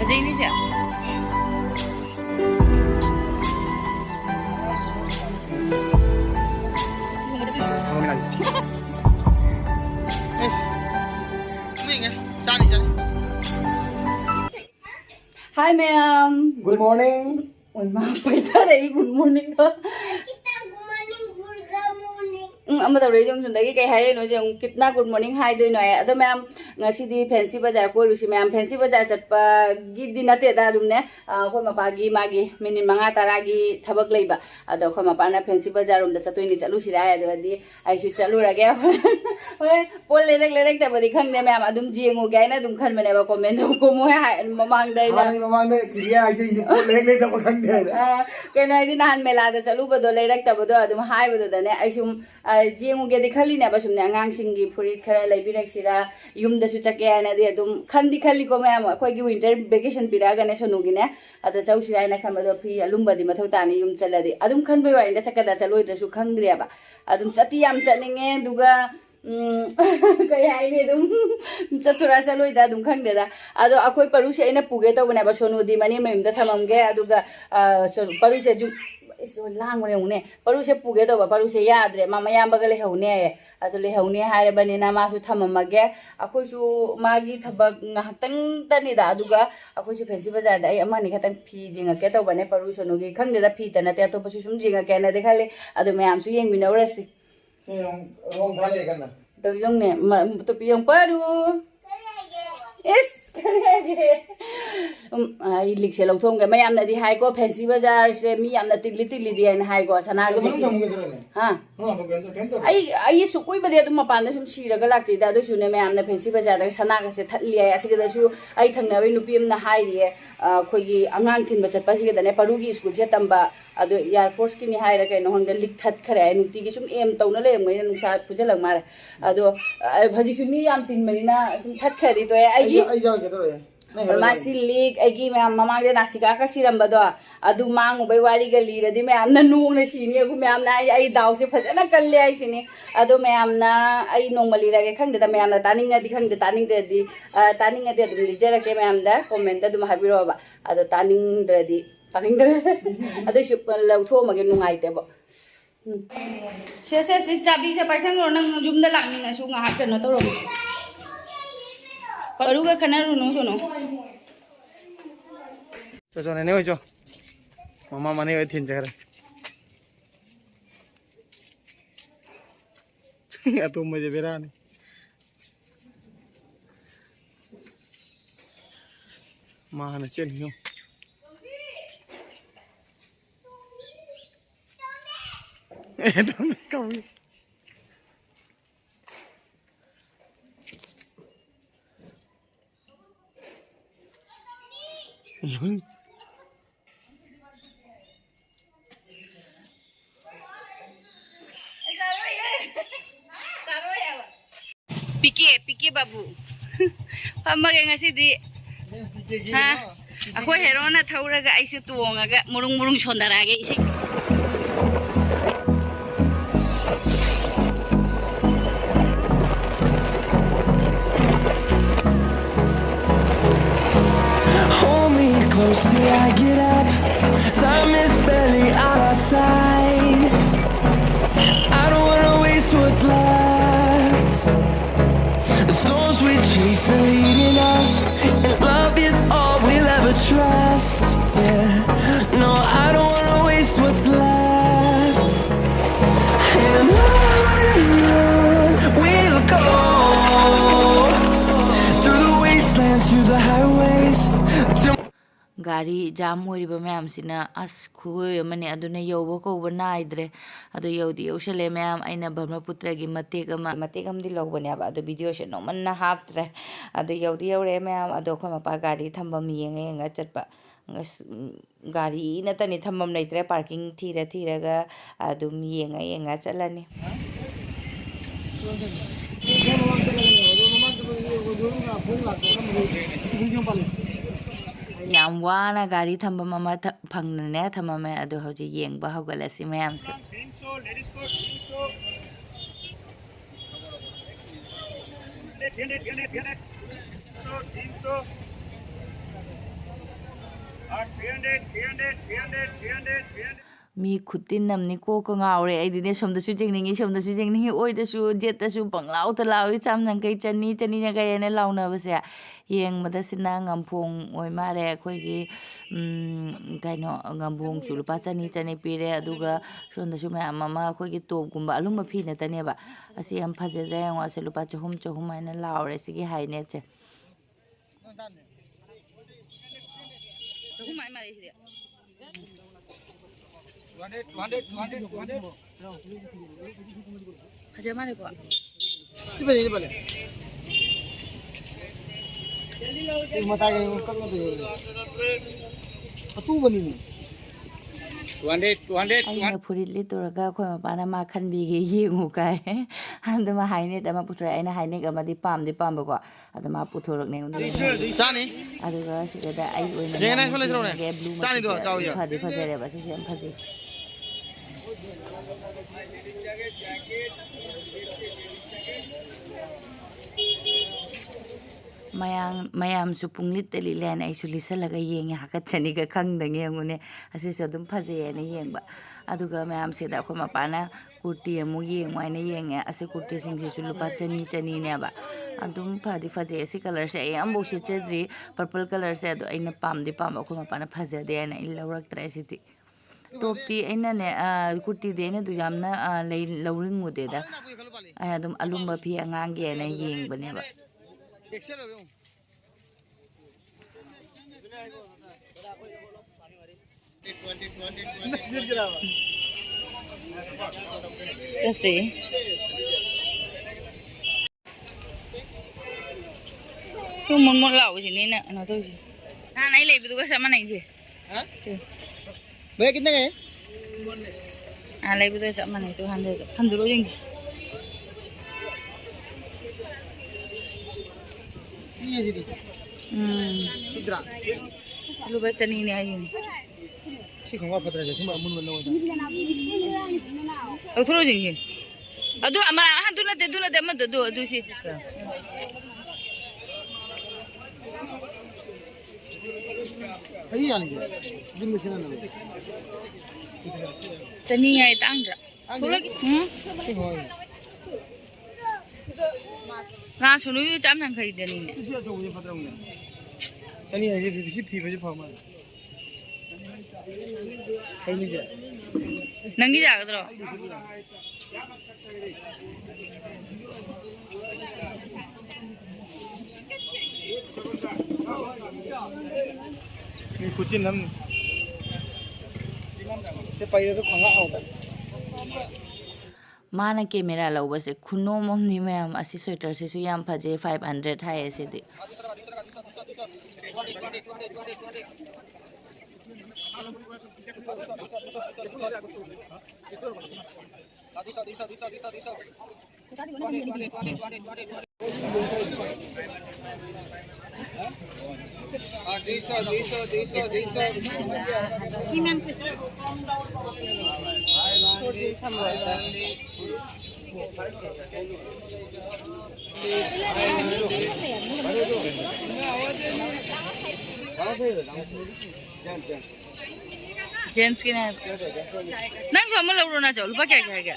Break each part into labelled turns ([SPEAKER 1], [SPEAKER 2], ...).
[SPEAKER 1] फजैनी से hi ma'am
[SPEAKER 2] good morning
[SPEAKER 1] पैसा रही गुड मॉर्निंग तो कई है कितना गुड मॉर्निंग है मैम फैंसी बाजार कोई मैम फैंसी बाजार चटपी नातेने अखोई मपागी मागी मिनट मंगा तरा की थबक लेब अखोई मपाना फैंसी बाजार रोम चतनी चलूसीरा चलूरगे हमें पोल लेरक्तबदी खंगे मैम जेंगे है खनबने कमेंट कुमो ममांग कहीं नहान मेलाद चलूबद लेरक्तबदने जेंगे खलीने अगांगी फुरी खर लेरक्सीरा यूमदसु चके है खी खलीको मैम अखोई विंटर वेकेशन पीरगने सोनूगीने चौसी है खनबद फी अलुबदी मथौ तानी यूम चलदी खनबई वाइंद चक्कदा चलोद्रसु खंग्रेब चती चनिंगे कई है चतुरा चलोदा खंगेदा अखोई परुसे अगर पुगे तौबने सोनूदी मनी मयूम थमगे परुसे लांगने उन्हें परुसे पुगे तब परुसे याद्रे मयाबग लेहने लेहने है मासू थमगे अखोसु मागी थबक ngahaktang अखोसु फैंसी बाजार खतंग फी जेंगे तौबने परू सोनूगी खंगेदा फी नते अतोपसु सुम जेंगे खाले मैम येंगमिनौरसी तो योंगने तो पियों परू इस लिखसे लौथोंगे मैमनदी हाइको फैंसी बाजार से मी यामना तिल्ली तिल्ली है हाइको सनागदी हां आई सुकुइबदे अदुम मपान सुम सीरगा लाक्चीदा अदुसुने मैमना फैंसी बाजार सनागसे थल्ली है असिगदसु आई थंगनाबे नुपी अमना हाइरिए अखोगी अगांग थिनबा चटपासिगदने परुगी स्कूल से तंबा एयर फोर्स की है कहीं होंगे लिख थत्खरे नुटी सूम एम तौना लेरमे नुसा फुजल मारे हजिसु मी याम तिनबनीना सूम थत्खरी तो मासी लीक अगी मैम ममांग नासिका का सिरंबदो मांगुबै वारीगा लीरदी मैमना नोंगना सीनी मैमना दाव से फजना कल्ले आइसिनी मैमना नोंमा लीरगे खंगदेदा मैमना तानिंगदी खंगदे तानिंगददी तानिंगदे लीजरके मैमदा कमेंट हाबिरोबा तानिंगददी लौथोमगे नुंगाइतेब से चाबी से पाइसंगरो नंग जुमदा लांगनिंगसु ngahak keno toro परुगा खनारुनु सोनो
[SPEAKER 2] चो ने होइचो मामा माने होइ थिन जगरे तुम मुझे बेरा नहीं माने चलियो तुम कभी
[SPEAKER 1] पिके बाबू फमगे ngasi ha अखोई हेरोना थौरगा आइसु तोंगागा मुरुंग मुरुंग सोंदरागे इसे
[SPEAKER 3] close till I get up. Time is barely on our side. I don't wanna waste what's left. The storms we chase are leading us, and love is all we'll ever trust. Yeah, no, I don't wanna waste what's left. And on we'll go through the wastelands, through the highways.
[SPEAKER 1] गाड़ी जाम होइबा ma'am सिना अस खुगोय मने अदुने योबो कोबो नाइद्रे अदु योदी योशले ma'am आइना ब्रह्मपुत्र की मतेक अमदी लौबने बा अदु video से नोमन्ना हापत्रे अदु योदी योरे ma'am अदु खो मपा गाड़ी थंबम येंगे चटपा गाड़ी नतनी थंबम लेत्रे पार्किंग थीरगा अदुम येंगा चलनी याम वाना गाड़ी थंबम अमा फंगने थममे अदु हौजी येंगबा हौगलसी मैम से Mi khutin namni ko ko ngaore ai dine somda su jengningi oi da su jet da su banglau ta lawi cham nang kai chani na kai ne launa ba se yeng mada sina ngampong oi mare khoi gi kaino ngampong su lupa chani pire aduga sonda su ma mama khoi gi top gumba alum phi na tane ba asi am phaje ja yang ase lupa chahum ai na laure si gi hai ne che chahum ai mare si Hajar mana kau?
[SPEAKER 2] Ini balik, ini balik. Ini mata yang kau tu. Atu bani ni. 200.
[SPEAKER 1] Aina purit litu raga kau mana makan bigi yengu kai. Anda mah haine, tapi putra aina haine kama di pam bago. Ada mah puthorak ni undu.
[SPEAKER 2] Sani.
[SPEAKER 1] Ada kau sih ada air oi.
[SPEAKER 2] Jangan nak boleh terus ni. Sani tu, jauh je.
[SPEAKER 1] Fadi deh, basi siam fadi. Mayam su punglit tali len ai su lisalaga yeng ha ka chani ga khang dang yeng ne ase so dum phaje ne yeng ba aduga mayam se da ko mapana kurti amu yeng mai ne yeng ase kurti sing se su lupa chani ne ba adum phadi phaje ase color se ai ambo se chedri purple color se ado aina pam ko mapana phaje de na il lawrak tra se ti top ti aina ne kurti de ne du jamna lei lawring mu de da ai adum alumba phi angang ge ne yeng bane ba Kasi tu mon lau sini nak, nak tu sih. Nah, naik lagi tu sama naik sih.
[SPEAKER 2] Hah? Baik kita ni?
[SPEAKER 1] Ah, lagi tu sama naik tu 100 ringgit.
[SPEAKER 2] Iya sih. Sidra.
[SPEAKER 1] Lu baca ni aja ni.
[SPEAKER 2] Si kau apa terjadi? Cuma mun mun lawan.
[SPEAKER 1] Aku terus je. Aduh, amar hantu na mah tu sih.
[SPEAKER 2] Iya ni. Jumlah sana nak.
[SPEAKER 1] Cani ay tangga. Terus lagi.
[SPEAKER 2] Si kau.
[SPEAKER 1] Nah, sunu yu jam nang kai dani ne.
[SPEAKER 2] Cani aja bisi pi baju paham. Kaini je.
[SPEAKER 1] Nangi jaga terus.
[SPEAKER 2] Ni kucing nam. Sepai itu kangga awak.
[SPEAKER 1] Mana camera lau base kuno mom ni ma'am asi sweater se su yam phaje 500 hai ase de gents के ना नंग जो हम लोग रोना चाहो लुपा क्या क्या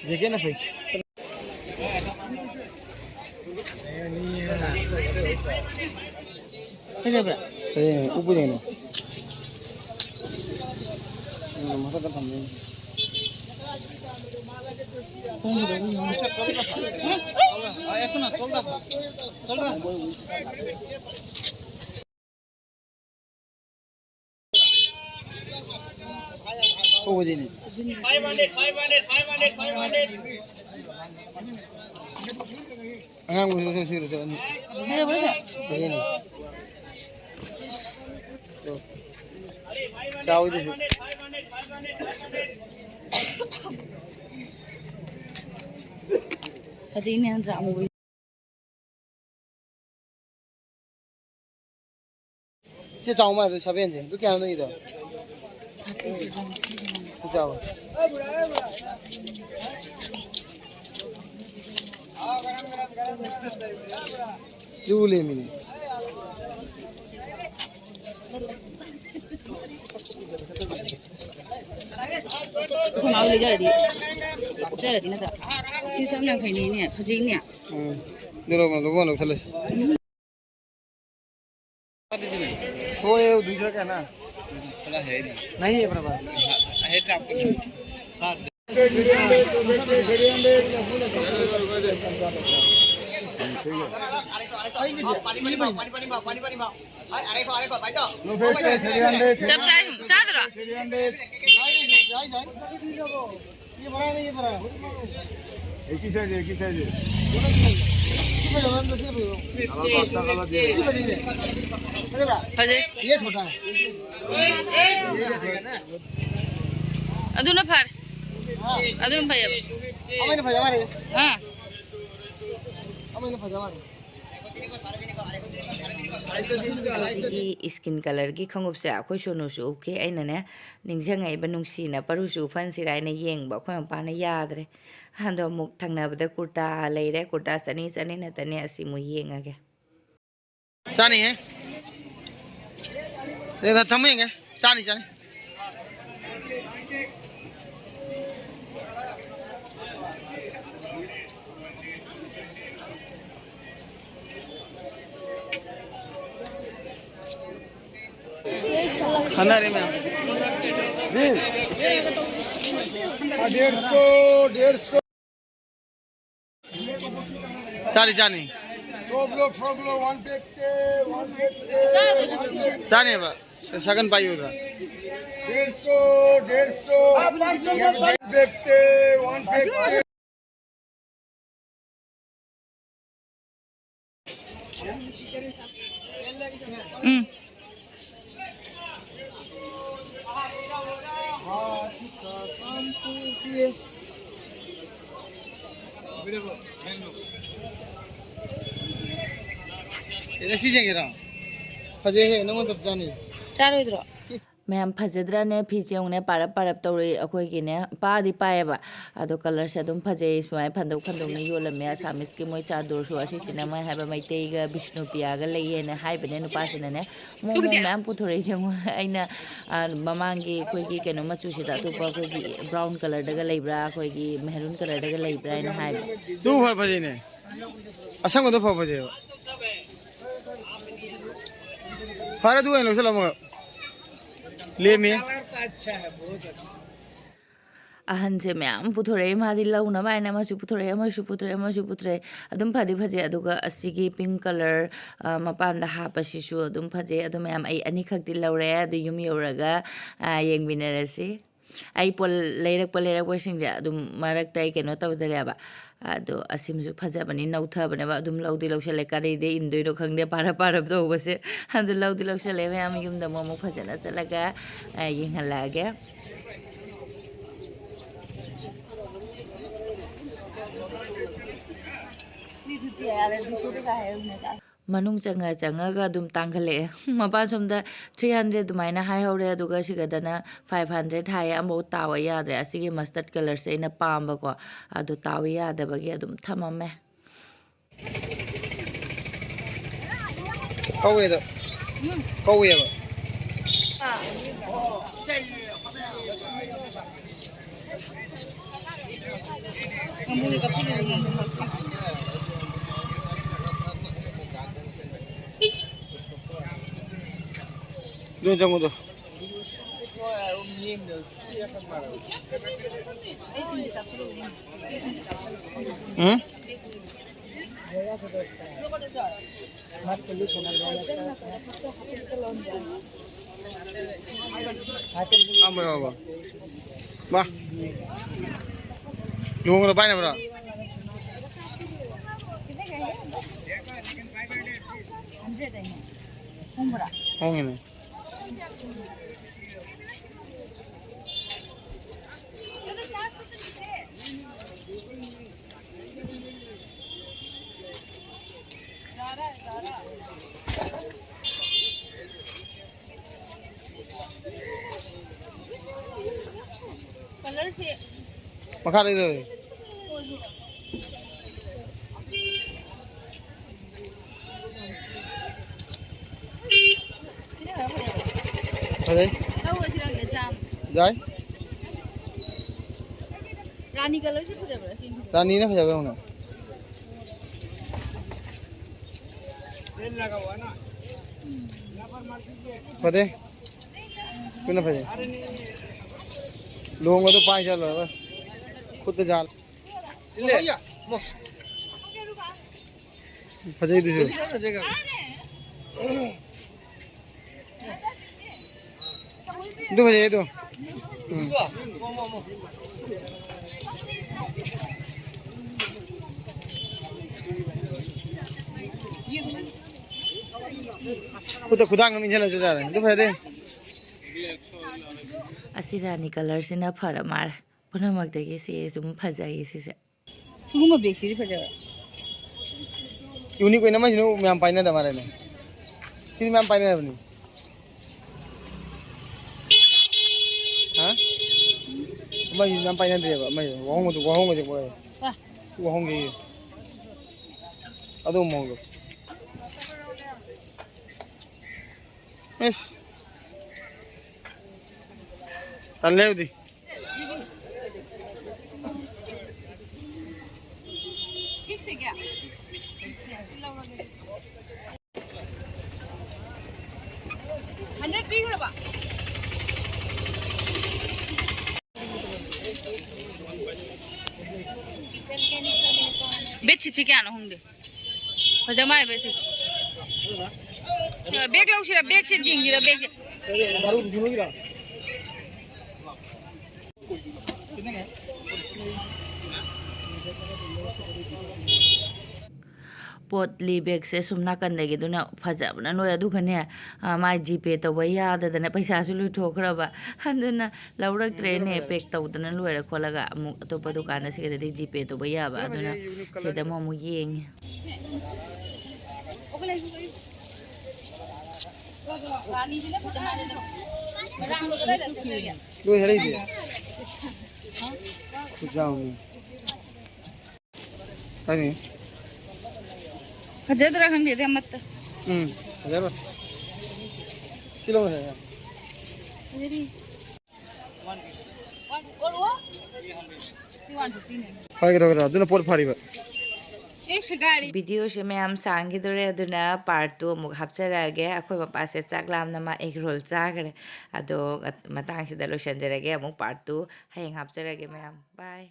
[SPEAKER 2] Jaga na fai.
[SPEAKER 1] कैसे बड़ा
[SPEAKER 2] Ubu ni na. Masa kan tamai. Itu na tolda. Ubu ni. 500. Angang mo siro sa ani.
[SPEAKER 1] कैसे बड़ा
[SPEAKER 2] Ayan ni. Ciao itu.
[SPEAKER 1] Tadi ini yang sama gue.
[SPEAKER 2] Si ciao ma tu sabian je. Tu kya na itu?
[SPEAKER 1] 30 sejuan.
[SPEAKER 2] Tu ciao. Jule mini.
[SPEAKER 1] Không áo lấy ra đi. Ra là tí nữa. Thì sao nàng phải ní nè, phải gì nè.
[SPEAKER 2] Được rồi, đúng rồi, được rồi. Soe दूसरा क्या ना? पता है नहीं है अपने पास। है trap साथ।
[SPEAKER 1] सब साथ रहा।
[SPEAKER 2] ये बड़ा नहीं ये बड़ा। एक ही साइज। ये छोटा है।
[SPEAKER 1] अदुना फार। अदुन भैया।
[SPEAKER 2] हमें पजामा रे।
[SPEAKER 1] हाँ।
[SPEAKER 2] हमें पजामा रे।
[SPEAKER 4] स्किन कलर की खंगुप से अखोई सोनुसु उके अइनने निंजंगै बनुंगसीना परुसु फनसिराइना येंगबा अखोई मपाना यादरे हंदो मुक थंगनाबदा कुर्ता लेरे कुर्ता चनी नतने असिमु येंगागे
[SPEAKER 2] चानी है देखा थमेंगे चानी खाना रे मैम 150 चानी फ्रॉगलो 150 चानी बा सगन पाई होगा 150 ये सीजेंगे रा फजे है नमो तब जानी
[SPEAKER 1] चारो इधर।
[SPEAKER 4] मैम फजद्राने फीचेंगने पारप तौरे अखोइगिने पादी पाएबा अदो कलर से अदुम फजे इसमाय फंदोक फंदोकने योलमे आसामिस की मोय चादोरसु असिसिना मै हाबा मैतेइगा विष्णुपियागा लेयेने हाइबने नुपासिनाने मोमो मैम पुथोरे जेंगो आइना ममांगी अखोइगी केनो मचुसिदा अतोपा अखोइगी ब्राउन कलर दगा लेब्रा अखोइगी मेहरून कलर दगा लेब्रा आइना हाइ
[SPEAKER 2] तू फजेने असंगो तो फजे फारा तू लो चलो मगर ले में अच्छा है बहुत अच्छा
[SPEAKER 4] अहन से मैम पुथोरे मादी लौना बायना मसु पुथोरे अदुम फदि फजे अदुगा असिगी पिंक कलर मपान दा हापसिसु अदुम फजे अदुम मैम आई अनी खक्ति लौरे अदु युम योरगा येंगबिनरसि आई पोल लेरक सिंजा अदुम मरक ताई केनो तवदरेबा अदो असिमसु फजबनी नौथबनेबा अदुम लौदि लौसले करिदे इंदोइनो खंगदे पारप तौबसे अदु लौदि लौसले मैम युमदा मोमो फजना चलगा येंगलागे मनुंग चंगा अदुम तांगले मपा सोमदा 300 दुमाइना हाई हौरे अदुगा सिगदना 500 हाई अमो तावा यादरे असिगे मस्टर्ड कलर से इना पाम्बको अदु तावा यादबगे अदुम थममे
[SPEAKER 2] कौवेदा कौवेबा Dua jam itu. Apa ya bang? Bah, lu mau ngapain bro? Oh ini. Makan itu. फजे जाए
[SPEAKER 1] रानी कलर से फजबरा सिंह
[SPEAKER 2] रानी ने फजा होना फते क्यों ना फजे लोगों को तो 5 चल रहा है बस खुद तो जाल फजे दूसरे दो फजे दो खुदा नहीं चला जा रहा है तो फायदे
[SPEAKER 4] असी रानी कलर से ना फर मार पुनः मगदगी से तुम फजाई से
[SPEAKER 1] सुगुमा बेक्सी फजबरा
[SPEAKER 2] यूनिक कोई ना मजनू मैम पाइना दमारे ने सीधी मैम पाइना अपनी हाँ मैं मैम पाइना दे मैं वहाँ मुझे बोले वहाँ गई अदो मोंगो यस तल्ले उदी
[SPEAKER 1] ठीक से क्या बेची क्या ना होंगे फजा मारे बेची बेग लोग सिर्फ बेग से जिंगी रा बेग
[SPEAKER 2] दारू सुनो गिरा
[SPEAKER 4] पोटली बैग से सुमना कन्दगी दुना फजबना नोय अदुगने माय जीपे तब याददने पैसा सु लुथोखरबा हंदुना लौरक्त्रेने पैक तौदना लोयरा खोलगा अमु अतोप दुकान सिगदे जीपे तब याबा अदुना सेदा ममु येंग
[SPEAKER 1] रानी जी ने फजा मारे राम लोग कदा दस गया
[SPEAKER 2] दो हेले दे कुछ जाओ नहीं अरे
[SPEAKER 1] फजा तो रखन देते मत
[SPEAKER 2] हजार किलो है
[SPEAKER 1] मेरी 1 और वो 315 है
[SPEAKER 2] फाइग रखा था दोनों पोर फाड़ी बा
[SPEAKER 1] एक शिकारी
[SPEAKER 4] वीडियो से मैं सांगी दोरे अदुना पार्ट 2 मुख हप्चरागे अखोय मपा से चाकलामना मा एग रोल चागरे अदो मतांग से दलो संजरगे अमुक पार्ट 2 हयेंग हप्चरागे मैं बाय